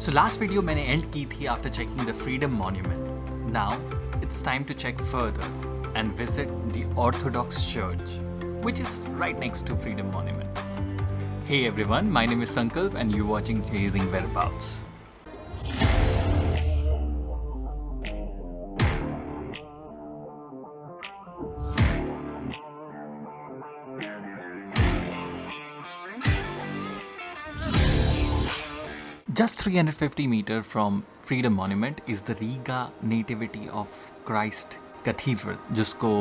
So last video मैंने end की थी after checking the Freedom Monument. Now it's time to check further and visit the Orthodox Church, which is right next to Freedom Monument. Hey everyone, my name is Sankalp and you're watching Chasing Whereabouts. Just 350 meters from Freedom Monument is the Riga Nativity of Christ Cathedral, जिसको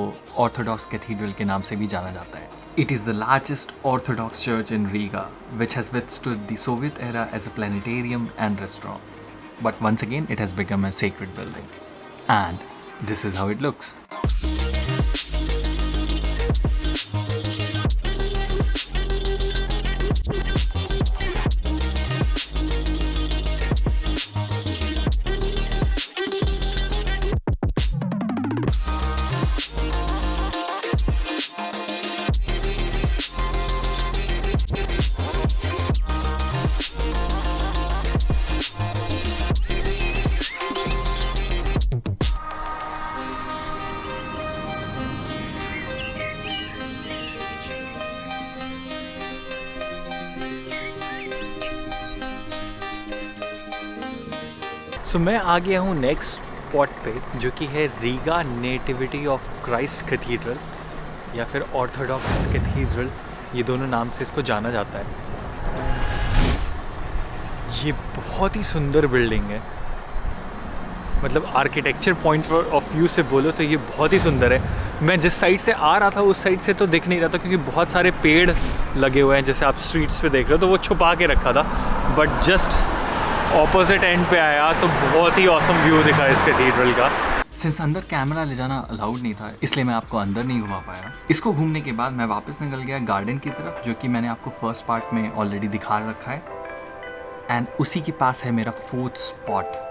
Orthodox Cathedral के नाम से भी जाना जाता है. It is the largest Orthodox church in Riga, which has withstood the Soviet era as a planetarium and restaurant. But once again, it has become a sacred building. And this is how it looks. So, मैं आ गया हूँ next spot पे, जो कि है Riga nativity of Christ cathedral या फिर Orthodox cathedral, ये दोनों नाम से इसको जाना जाता है. ये बहुत ही सुंदर बिल्डिंग है. मतलब आर्किटेक्चर पॉइंट ऑफ व्यू से बोलो तो ये बहुत ही सुंदर है. मैं जिस साइड से आ रहा था उस साइड से तो दिख नहीं रहा था, क्योंकि बहुत सारे पेड़ लगे हुए हैं जैसे आप स्ट्रीट्स पे देख रहे हो, तो वो छुपा के रखा था. बट जस्ट ऑपोजिट एंड पे आया तो बहुत ही ऑसम व्यू दिखा इस कैथीड्रल का. सिंस अंदर कैमरा ले जाना अलाउड नहीं था, इसलिए मैं आपको अंदर नहीं घुमा पाया. इसको घूमने के बाद मैं वापस निकल गया गार्डन की तरफ, जो कि मैंने आपको फर्स्ट पार्ट में ऑलरेडी दिखा रखा है. एंड उसी के पास है मेरा फोर्थ स्पॉट.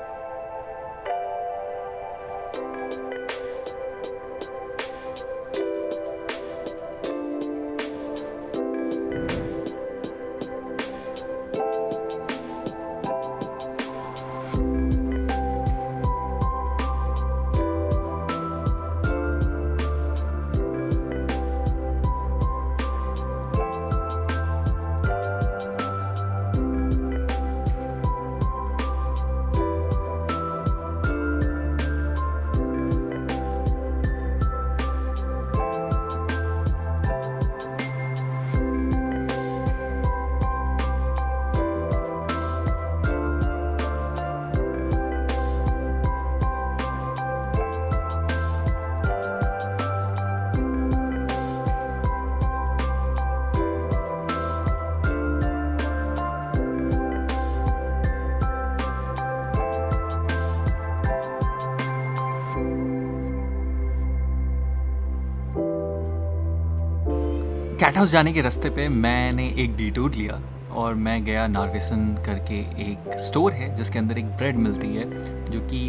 कैट हाउस जाने के रास्ते पे मैंने एक डिटूर लिया और मैं गया नार्वेसन करके एक स्टोर है जिसके अंदर एक ब्रेड मिलती है, जो कि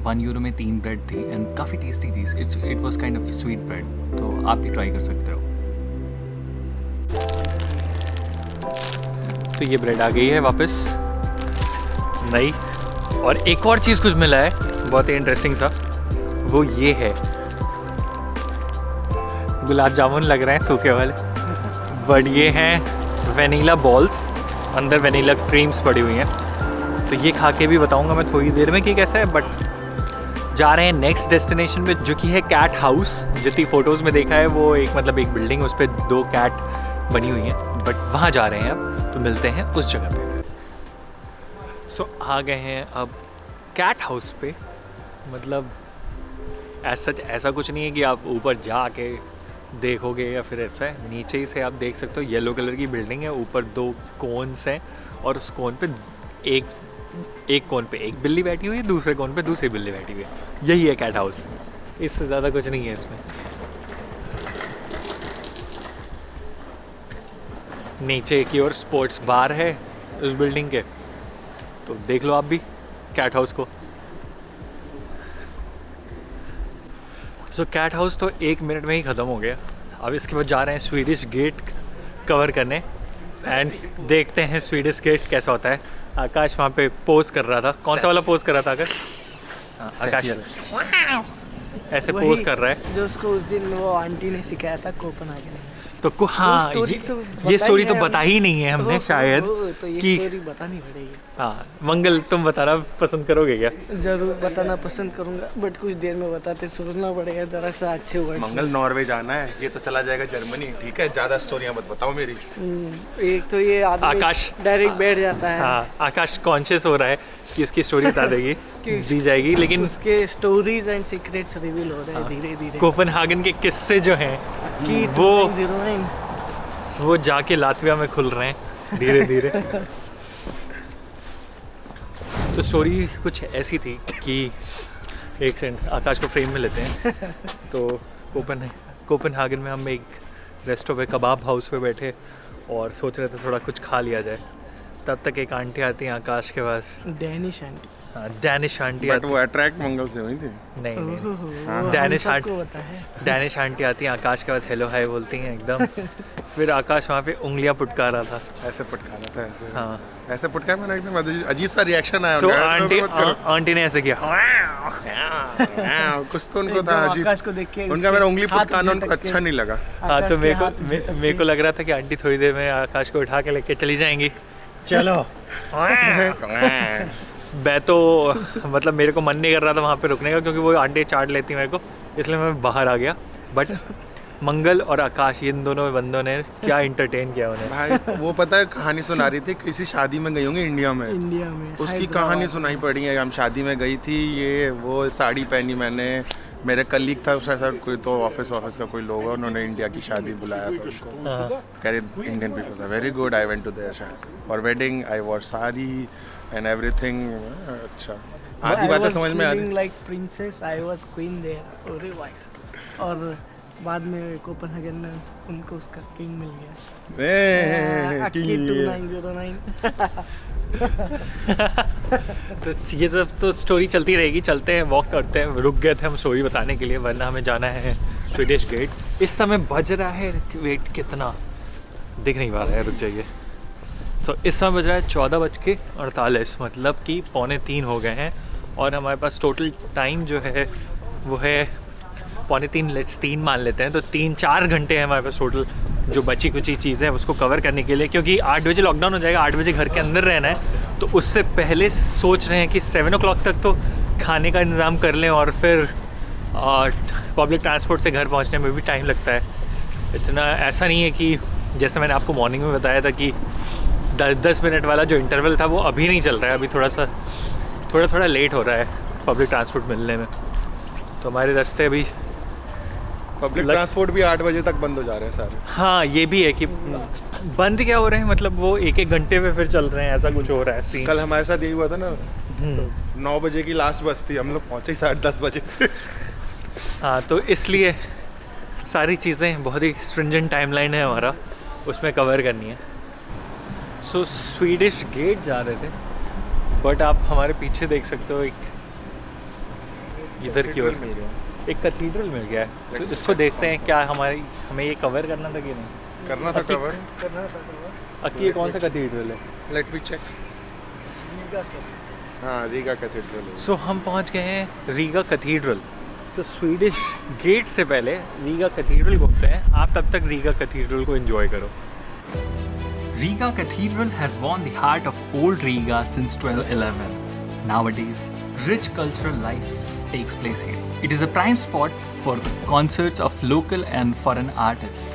€1 में 3 ब्रेड थी एंड काफ़ी टेस्टी थी. It was kind of sweet bread, तो आप भी ट्राई कर सकते हो. तो ये ब्रेड आ गई है वापस नई. और एक और चीज़ कुछ मिला है बहुत ही इंटरेस्टिंग सा, वो ये है गुलाब जामुन लग रहे हैं सूखे वाले, बट ये हैं वेनिला बॉल्स, अंदर वेनिला क्रीम्स पड़ी हुई हैं. तो ये खा के भी बताऊंगा मैं थोड़ी देर में कि कैसा है. बट जा रहे हैं नेक्स्ट डेस्टिनेशन पे, जो कि है कैट हाउस. जितनी फ़ोटोज़ में देखा है वो एक एक बिल्डिंग, उस पर 2 कैट बनी हुई हैं, बट वहाँ जा रहे हैं अब. तो मिलते हैं उस जगह पे. सो आ गए हैं अब कैट हाउस पे. मतलब ऐसा कुछ नहीं है कि आप ऊपर जा के देखोगे या फिर ऐसा है. नीचे ही से आप देख सकते हो, येलो कलर की बिल्डिंग है, ऊपर 2 कोन्स हैं और उस कोन पे एक कोन पे एक बिल्ली बैठी हुई है, दूसरे कोन पे दूसरी बिल्ली बैठी हुई है. यही है कैट हाउस, इससे ज़्यादा कुछ नहीं है इसमें. नीचे की ओर स्पोर्ट्स बार है उस बिल्डिंग के, तो देख लो आप भी कैट हाउस को. सो कैट हाउस तो 1 मिनट में ही ख़त्म हो गया. अब इसके बाद जा रहे हैं स्वीडिश गेट कवर करने एंड देखते हैं स्वीडिश गेट कैसा होता है. आकाश वहाँ पे पोज कर रहा था। कौन सा वाला पोज कर रहा था आकाश? हाँ, आकाश ऐसे पोज कर रहा है जो उसको उस दिन वो आंटी ने सिखाया था कोपेनहेगन में। तो हाँ ये स्टोरी तो बता ही नहीं है हमने शायद तो ये कि स्टोरी बतानी पड़ेगी। हाँ मंगल तुम बताना पसंद करोगे क्या? जरूर बताना पसंद करूंगा, बट कुछ देर में बताते सोचना पड़ेगा जरा सा अच्छे वर्ड। मंगल नॉर्वे जाना है, ये तो चला जाएगा जर्मनी, ठीक है? ज्यादा स्टोरियां मत बताओ मेरी। एक तो ये आदमी आकाश डायरेक्ट बैठ जाता है। हाँ आकाश कॉन्शियस हो रहा है कि उसकी स्टोरी बता देगी दी जाएगी, लेकिन उसके स्टोरीज एंड सीक्रेट्स रिवील हो रहे हैं धीरे धीरे। कोपेनहेगन के किस्से जो हैं की वो जाके लातविया में खुल रहे हैं धीरे धीरे। तो स्टोरी कुछ ऐसी थी कि एक सेकंड आकाश को फ्रेम में लेते हैं। तो कोपेनहेगन में हम एक रेस्टोरेंट पे कबाब हाउस पे बैठे और सोच रहे थे थोड़ा कुछ खा लिया जाए। तब तक एक आंटी आती है आकाश के पास, डैनिश आंटी। हाँ डैनिश आंटी बट आती वो अट्रैक्ट मंगल से हुई थी। नहीं डैनिश आंटी आती है आकाश के बाद हेलो हाय बोलती हैं एकदम। फिर आकाश वहाँ पे उंगलियां पुटका रहा था। ऐसे पटकाना था, ऐसे हाँ ऐसे पटका, मैंने एकदम अजीब सा रिएक्शन आया तो उनका। आंटी ने ऐसे किया कुछ तो उनको था अजीब। आकाश को देख के उनका मेरा उंगली पटकाना उनको अच्छा नहीं लगा। हाँ तो मेरे को लग रहा था कि आंटी थोड़ी देर में आकाश को उठा के लेके चली जाएंगी। चलो मैं तो मतलब मेरे को मन नहीं कर रहा था वहाँ पे रुकने का, क्योंकि वो आंटी चाट लेती मेरे को, इसलिए मैं बाहर आ गया। बट मंगल और आकाश इन दोनों बंदों ने क्या इंटरटेन किया उन्हें। भाई वो पता है कहानी सुना रही थी, किसी शादी में गई होंगी इंडिया में, उसकी कहानी सुनाई पड़ी है। हम शादी में गई थी, ये वो साड़ी पहनी मैंने, मेरे कलीग था उसके साथ कोई, तो ऑफिस का कोई लोग है, उन्होंने इंडिया की शादी बुलाया था उनको। कह रहे Indian people are very good, I went to there for wedding, I wore sari and everything. अच्छा आधी बातें समझ में आ रही। Like princess, I was queen there. अरे वाइफ। और बाद में कोपेनहेगन में उनको उसका किंग मिल गया। अक्की 2909। तो ये सब तो स्टोरी चलती रहेगी। चलते हैं, वॉक करते हैं। रुक गए थे हम स्टोरी बताने के लिए, वरना हमें जाना है स्वीडिश गेट। इस समय बज रहा है, वेट कितना दिख नहीं पा रहा है, रुक जाइए। तो इस समय बज रहा है 14:48, मतलब कि 2:45 हो गए हैं। और हमारे पास टोटल टाइम जो है वो है 2:45 मान लेते हैं। तो 3-4 घंटे हैं हमारे पास टोटल, जो बची कुची चीज़ें हैं उसको कवर करने के लिए। क्योंकि 8 बजे लॉकडाउन हो जाएगा, 8 बजे घर के अंदर रहना है। तो उससे पहले सोच रहे हैं कि 7 o'clock तक तो खाने का इंतज़ाम कर लें, और फिर पब्लिक ट्रांसपोर्ट से घर पहुंचने में भी टाइम लगता है। इतना ऐसा नहीं है कि जैसे मैंने आपको मॉर्निंग में बताया था कि 10 मिनट वाला जो इंटरवल था वो अभी नहीं चल रहा है, अभी थोड़ा लेट हो रहा है पब्लिक ट्रांसपोर्ट मिलने में। तो हमारे रास्ते अभी पब्लिक ट्रांसपोर्ट भी 8 बजे तक बंद हो जा रहे हैं सारे। हाँ ये भी है कि बंद क्या हो रहे हैं, मतलब वो एक घंटे पे फिर चल रहे हैं, ऐसा कुछ हो रहा है सीन। कल हमारे साथ यही हुआ था ना, 9 बजे की लास्ट बस थी, हम लोग पहुँचे 10:30 बजे। हाँ तो इसलिए सारी चीज़ें बहुत ही स्ट्रिंजेंट टाइमलाइन है हमारा, उसमें कवर करनी है। सो स्वीडिश गेट जा रहे थे, बट आप हमारे पीछे देख सकते हो एक इधर की ओर एक कैथीड्रल मिल गया है। तो इसको देखते हैं क्या हमें ये कवर करना था कि नहीं करना था कवर। अक्की ये कौन सा कैथीड्रल है? Let me check. हाँ रीगा कैथीड्रल है। सो हम पहुंच गए हैं रीगा कैथीड्रल। तो स्वीडिश गेट से पहले रीगा कैथीड्रल घूमते हैं। आप तब तक रीगा कैथीड्रल को एंजॉय करो। Riga Cathedral has won the heart of old Riga since 1211. Nowadays, rich cultural life takes place here. It is a prime spot for concerts of local and foreign artists.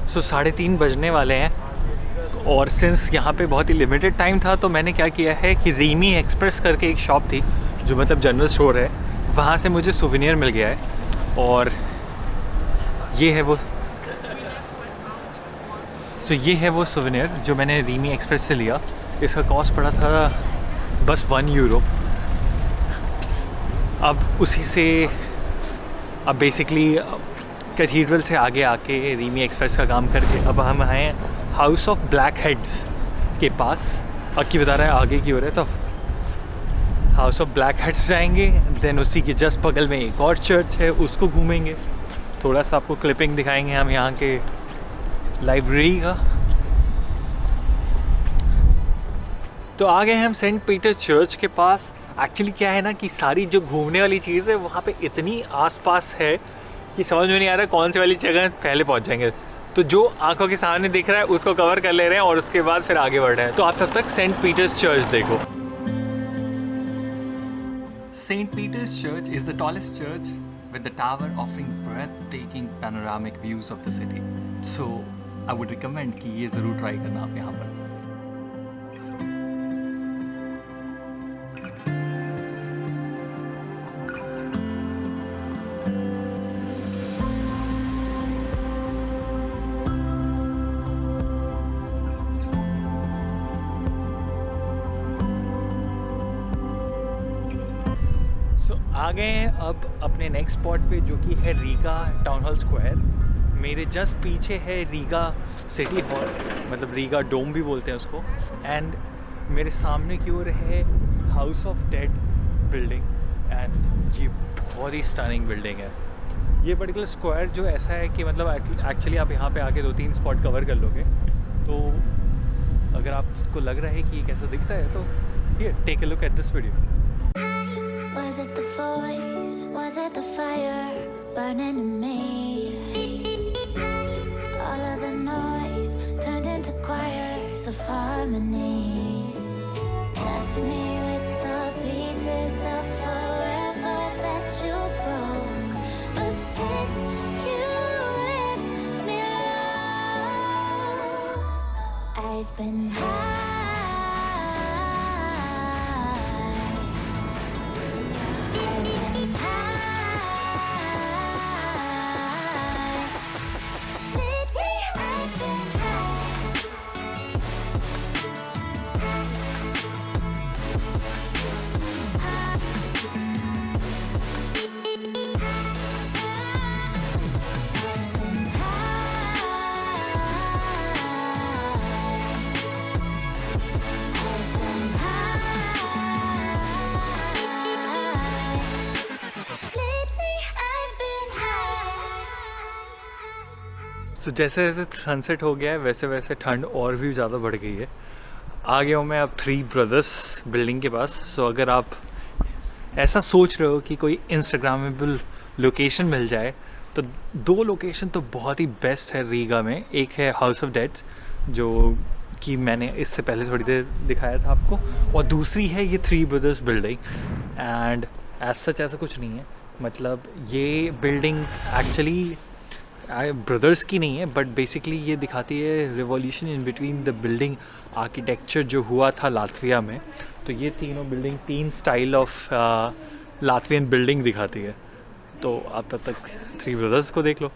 सो 3:30 बजने वाले हैं और since यहाँ पे बहुत ही limited time था तो मैंने क्या किया है कि रीमी एक्सप्रेस करके एक शॉप थी जो मतलब जनरल स्टोर है, वहाँ से मुझे सुवेनियर मिल गया है और ये है वो सुवेनियर जो मैंने रीमी एक्सप्रेस से लिया। इसका कॉस्ट पड़ा था बस €1। अब उसी से अब बेसिकली कैथीड्रल से आगे आके रीमी एक्सप्रेस का काम करके अब हम आए हैं हाउस ऑफ ब्लैक हेड्स के पास। अक्की बता रहा है आगे की ओर है, तो हाउस ऑफ ब्लैक हेड्स जाएंगे, देन उसी के जस्ट बगल में एक और चर्च है उसको घूमेंगे, थोड़ा सा आपको क्लिपिंग दिखाएंगे हम यहाँ के लाइब्रेरी का। तो आ गए हम सेंट पीटर चर्च के पास। एक्चुअली क्या है ना कि सारी जो घूमने वाली चीज़ है वहाँ पे इतनी आसपास है कि समझ में नहीं आ रहा कौन सी वाली जगह पहले पहुँच जाएंगे। तो जो आंखों के सामने दिख रहा है उसको कवर कर ले रहे हैं और उसके बाद फिर आगे बढ़ रहे हैं। तो आप तब तक सेंट पीटर्स चर्च देखो। St. Peter's Church is the tallest church with the tower offering breathtaking panoramic views of the city. So, I would recommend कि ये ज़रूर try करना आप यहाँ पर। आ गए हैं अब अपने नेक्स्ट स्पॉट पे जो कि है रीगा टाउन हॉल स्क्वायर। मेरे जस्ट पीछे है रीगा सिटी हॉल, मतलब रीगा डोम भी बोलते हैं उसको, एंड मेरे सामने की ओर है house of dead building. And ये बहुत ही स्टनिंग बिल्डिंग है। ये पर्टिकुलर स्क्वायर जो ऐसा है कि मतलब एक्चुअली आप यहाँ पे आके 2-3 स्पॉट कवर कर लोगे। तो अगर आपको लग रहा है कि ये कैसा दिखता है तो ये take a look at this video. Was it the voice? Was it the fire burning in me? All of the noise turned into choirs of harmony. Left me with the pieces of forever that you broke. But since you left me alone, I've been high. तो जैसे जैसे sunset हो गया है वैसे वैसे ठंड और भी ज़्यादा बढ़ गई है। आ गया हूँ मैं अब 3 ब्रदर्स बिल्डिंग के पास। सो अगर आप ऐसा सोच रहे हो कि कोई इंस्टाग्रामेबल लोकेशन मिल जाए तो 2 लोकेशन तो बहुत ही बेस्ट है रीगा में। एक है हाउस ऑफ डेड्स जो कि मैंने इससे पहले थोड़ी देर दिखाया था आपको, और दूसरी है ये 3 brothers building. And as such ऐसा कुछ नहीं है, मतलब ये बिल्डिंग एक्चुअली ब्रदर्स की नहीं है, बट बेसिकली ये दिखाती है revolution in between the building architecture जो हुआ था लातविया में। तो ये तीनों building 3 style of Latvian building दिखाती है। तो आप तब तक 3 ब्रदर्स को देख लो।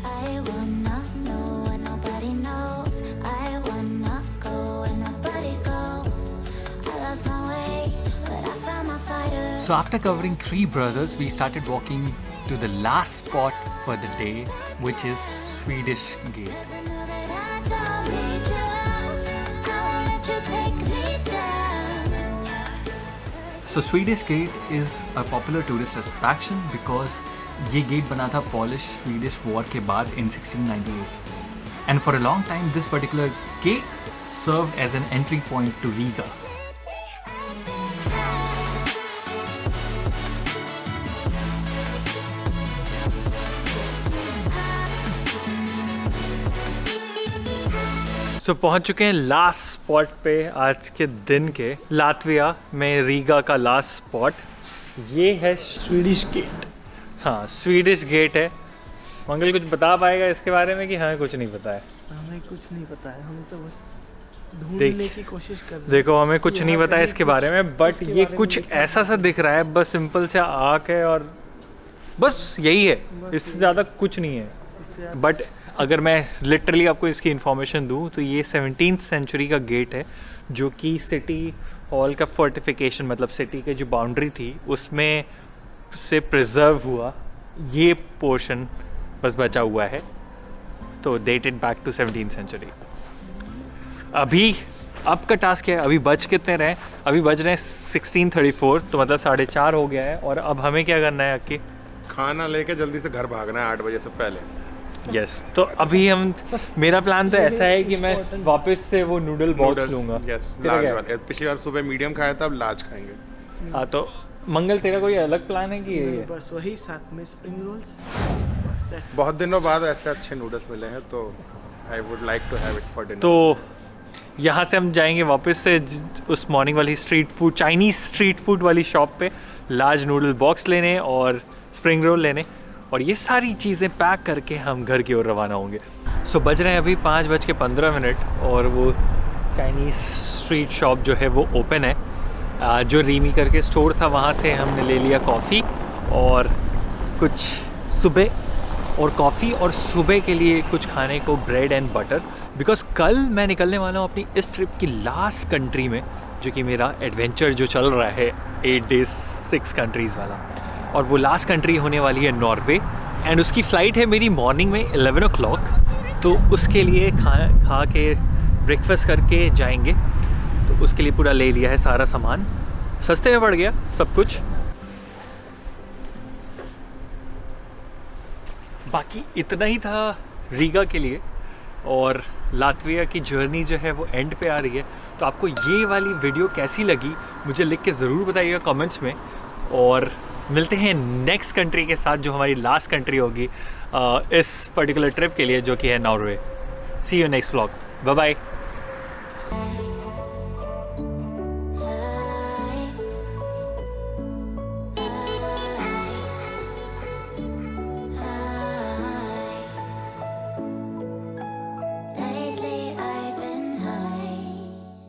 I wanna know what nobody knows. I wanna go where nobody goes. I lost my way, but I found my fighter. So after covering 3 brothers, we started walking to the last spot for the day, which is Swedish Gate. I know that I don't need your love. I won't let you take me down. So Swedish Gate is a popular tourist attraction because ये gate बना था polish Swedish war के बाद in 1698. And for a long time, this particular gate served as an entry point to Riga. सो पहुंच चुके हैं last spot पे आज के दिन के, लातविया में रीगा का लास्ट स्पॉट। ये है स्वीडिश गेट। हाँ, स्वीडिश गेट है मंगल कुछ बता पाएगा इसके बारे में कि हमें कुछ नहीं पता है? हमें कुछ नहीं पता है, हम तो बस देख- ढूंढने की कोशिश कर रहे हैं। देखो हमें कुछ नहीं यहाँ पता है कहीं इसके कुछ बारे में, बट इसके ये बारे में कुछ लिखा ऐसा सा दिख रहा है, बस सिंपल से आँख है और बस यही है, बस इससे ज़्यादा कुछ नहीं है। इससे आप- बट अगर मैं लिटरली आपको इसकी इन्फॉर्मेशन दूँ तो ये 17th सेंचुरी का गेट है, जो कि सिटी हॉल का फोर्टिफिकेशन, मतलब सिटी की जो बाउंड्री थी उसमें से प्रिजर्व हुआ ये पोर्शन बस बचा हुआ है, तो dated back to 17th century. अभी अब का टास्क है, अभी बज कितने रहे? अभी बज रहे हैं 16:34, तो मतलब 4:30 हो गया है। और अब हमें क्या करना है आके? खाना लेके जल्दी से घर भागना है 8 बजे से पहले। यस, तो अभी हम, मेरा प्लान तो ऐसा है कि मैं वापस से वो नूडल बॉक्स लूँगा। यस, तेरा लार्ज क्या? वाले। पिछली बार सुबह मीडियम खाया था, अब लार्ज खाएंगे। हाँ, तो मंगल तेरा कोई अलग प्लान है कि यही है? बस वही साथ में स्प्रिंग रोल्स। बस बहुत दिनों बाद ऐसे अच्छे नूडल्स मिले हैं, तो I would like to have it for dinner. तो यहाँ से हम जाएंगे वापस से उस मॉर्निंग वाली street food, Chinese street food वाली शॉप पे लार्ज नूडल बॉक्स लेने और स्प्रिंग रोल लेने, और ये सारी चीज़ें पैक करके हम घर की ओर रवाना होंगे। सो बज रहे हैं अभी 5:15 और वो चाइनीज़ स्ट्रीट शॉप जो है वो ओपन है। जो रीमी करके स्टोर था वहाँ से हमने ले लिया कॉफ़ी और कुछ सुबह और कॉफ़ी, और सुबह के लिए कुछ खाने को ब्रेड एंड बटर, बिकॉज़ कल मैं निकलने वाला हूँ अपनी इस ट्रिप की लास्ट कंट्री में, जो कि मेरा एडवेंचर जो चल रहा है 8 days 6 countries वाला, और वो लास्ट कंट्री होने वाली है नॉर्वे, एंड उसकी फ़्लाइट है मेरी मॉर्निंग में 11 o'clock। तो उसके लिए खा के ब्रेकफास्ट करके जाएंगे, तो उसके लिए पूरा ले लिया है सारा सामान, सस्ते में पड़ गया सब कुछ। बाकी इतना ही था रीगा के लिए, और लातविया की जर्नी जो है वो एंड पे आ रही है। तो आपको ये वाली वीडियो कैसी लगी मुझे लिख के ज़रूर बताइएगा कमेंट्स में, और मिलते हैं नेक्स्ट कंट्री के साथ जो हमारी लास्ट कंट्री होगी इस पर्टिकुलर ट्रिप के लिए, जो कि है Norway. See you next vlog, bye bye.